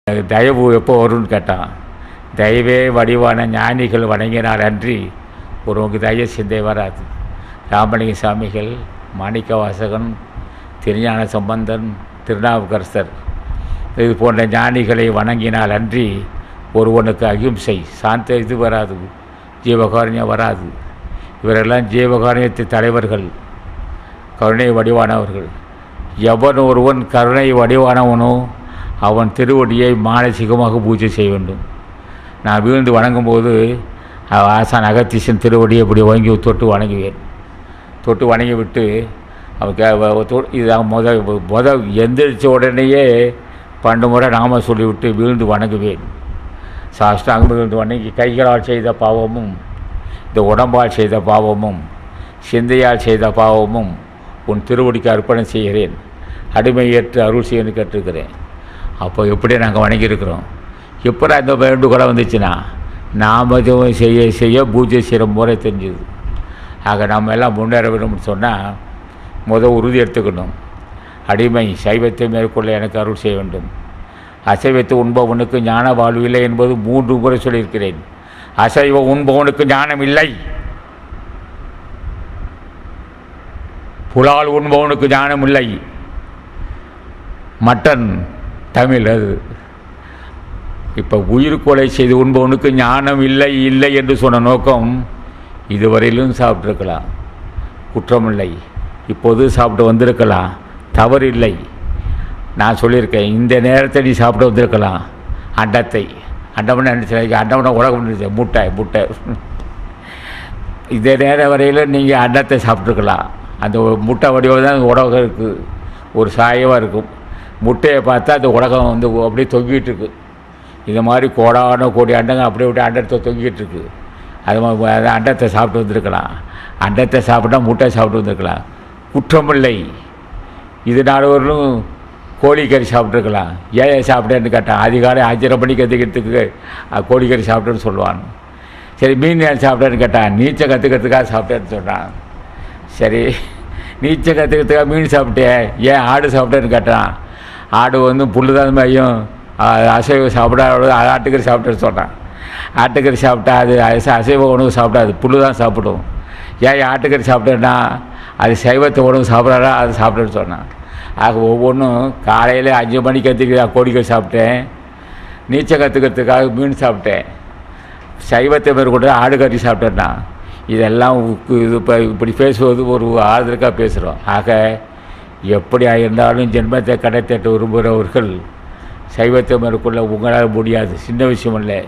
தயவு எப்போ வரும்னு கேட்டான். தயவே வடிவான ஞானிகள் வணங்கினார் அன்றி ஒருவனுக்கு தய சிந்தை வராது. ராமலிங்க சாமிகள், மாணிக்கவாசகன், திருஞான சம்பந்தன், திருநாவுக்கரசர் இது போன்ற ஞானிகளை வணங்கினால் அன்றி ஒருவனுக்கு அகிம்சை சாந்த இது வராது, ஜீவகாருண்யம் வராது. இவரெல்லாம் ஜீவகாருண்யத்து தலைவர்கள், கருணை வடிவானவர்கள். எவன் ஒருவன் கருணை வடிவானவனோ அவன் திருவடியை மானசீகமாக பூஜை செய்ய வேண்டும். நான் வீழ்ந்து வணங்கும்போது ஆசான் அகத்தீசன் திருவடியை இப்படி வாங்கி தொட்டு வணங்குவேன். தொட்டு வணங்கி விட்டு இது முத எந்திரிச்ச உடனேயே 12 முறை நாம சொல்லிவிட்டு வீழ்ந்து வணங்குவேன். சாஷ்டாங்க வீழ்ந்து வணங்கி கைகளால் செய்த பாவமும், இந்த உடம்பால் செய்த பாவமும், சிந்தையால் செய்த பாவமும் உன் திருவடிக்கு அர்ப்பணம் செய்கிறேன், அடிமை ஏற்று அருள் செய்யணும்னு கேட்டிருக்கிறேன். அப்போ எப்படி நாங்கள் வணங்கியிருக்கிறோம்? எப்போ இந்த வேண்டுகோளை வந்துச்சுன்னா நாம் செய்ய செய்ய பூஜை செய்கிற முறை தெரிஞ்சுது. ஆக நம்ம எல்லாம் முன்னேற வேணும்னு சொன்னால் உறுதி எடுத்துக்கணும். அடிமை சைவத்தை மேற்கொள்ள எனக்கு அருள் செய்ய வேண்டும். அசைவத்தை உண்பவனுக்கு ஞான வாழ்வு இல்லை என்பது 3 முறை சொல்லியிருக்கிறேன். அசைவ உண்பவனுக்கு ஞானம் இல்லை, புலால் உண்பவனுக்கு ஞானம் இல்லை. மட்டன் தமிழ் அது. இப்போ உயிர் கொலை செய்து உண்பவனுக்கு ஞானம் இல்லை இல்லை என்று சொன்ன நோக்கம் இதுவரையிலும் சாப்பிட்ருக்கலாம், குற்றமில்லை. இப்போது சாப்பிட்டு வந்திருக்கலாம், தவறில்லை. நான் சொல்லியிருக்கேன், இந்த நேரத்தை நீ சாப்பிட்டு வந்திருக்கலாம். அண்டத்தை அண்டம்னு நினச்சி அண்டம்னா உலகம் முட்டை முட்டை இந்த நேரம் வரையில் நீங்கள் அண்டத்தை சாப்பிட்ருக்கலாம். அந்த முட்டை வடிவம் தான் உலகம் இருக்குது, ஒரு சாயவாக இருக்கும். முட்டையை பார்த்தா அந்த உலகம் அப்படியே தொங்கிட்டு இருக்கு. இந்த மாதிரி கோடான கோடி அண்டங்க அப்படியே விட்டு அண்டத்தை தொங்கிட்டு இருக்கு. அது மாதிரி அண்டத்தை சாப்பிட்டு வந்திருக்கலாம். அண்டத்தை சாப்பிட்டா முட்டை சாப்பிட்டு வந்திருக்கலாம், குற்றமில்லை. இது நாடுவர்களும் கோழிக்கறி சாப்பிட்ருக்கலாம். ஏன் சாப்பிட்டேன்னு கேட்டான். அதிகாலை 5:30 மணிக்கு கற்றுக்கிறதுக்கு கோழிக்கறி சாப்பிட்டேன்னு சொல்லுவான். சரி, மீன் ஏன் சாப்பிட்டேன்னு கேட்டான். நீச்சல் கற்றுக்கிறதுக்காக சாப்பிட்டேன்னு சொன்னான். சரி, நீச்சல் கற்றுக்கிறதுக்காக மீன் சாப்பிட்டேன், ஏன் ஆடு சாப்பிட்டேன்னு கேட்டான். ஆடு புல் தான் மையம், அசைவ சாப்பிடாது, ஆட்டுக்கறி சாப்பிட்டேன்னு சொன்னான். ஆட்டுக்கறி சாப்பிட்டா அது அசைவ உணவு சாப்பிடாது, புல் தான் சாப்பிடும். ஏன் ஆட்டுக்கறி சாப்பிட்டேன்னா அது சைவத்தை உணவு சாப்பிட்றா, அது சாப்பிட்டேன்னு சொன்னான். ஆக ஒவ்வொன்றும் காலையில் 5 மணிக்கு கற்றுக்க கோழிக்கறி சாப்பிட்டேன், நீச்சல் கற்றுக்கிறதுக்காக மீன் சாப்பிட்டேன், சைவத்தை மேற்கொண்டு ஆடு கறி சாப்பிட்டேன்னா இதெல்லாம் இது இப்போ இப்படி பேசுவது ஒரு ஆறுதலுக்காக பேசுகிறோம். ஆக எப்படி இருந்தாலும் ஜென்மத்தை கடத்தட்டு விரும்புகிறவர்கள் சைவத்தை மேற்கொள்ள உங்களால் முடியாது, சின்ன விஷயம் இல்லை.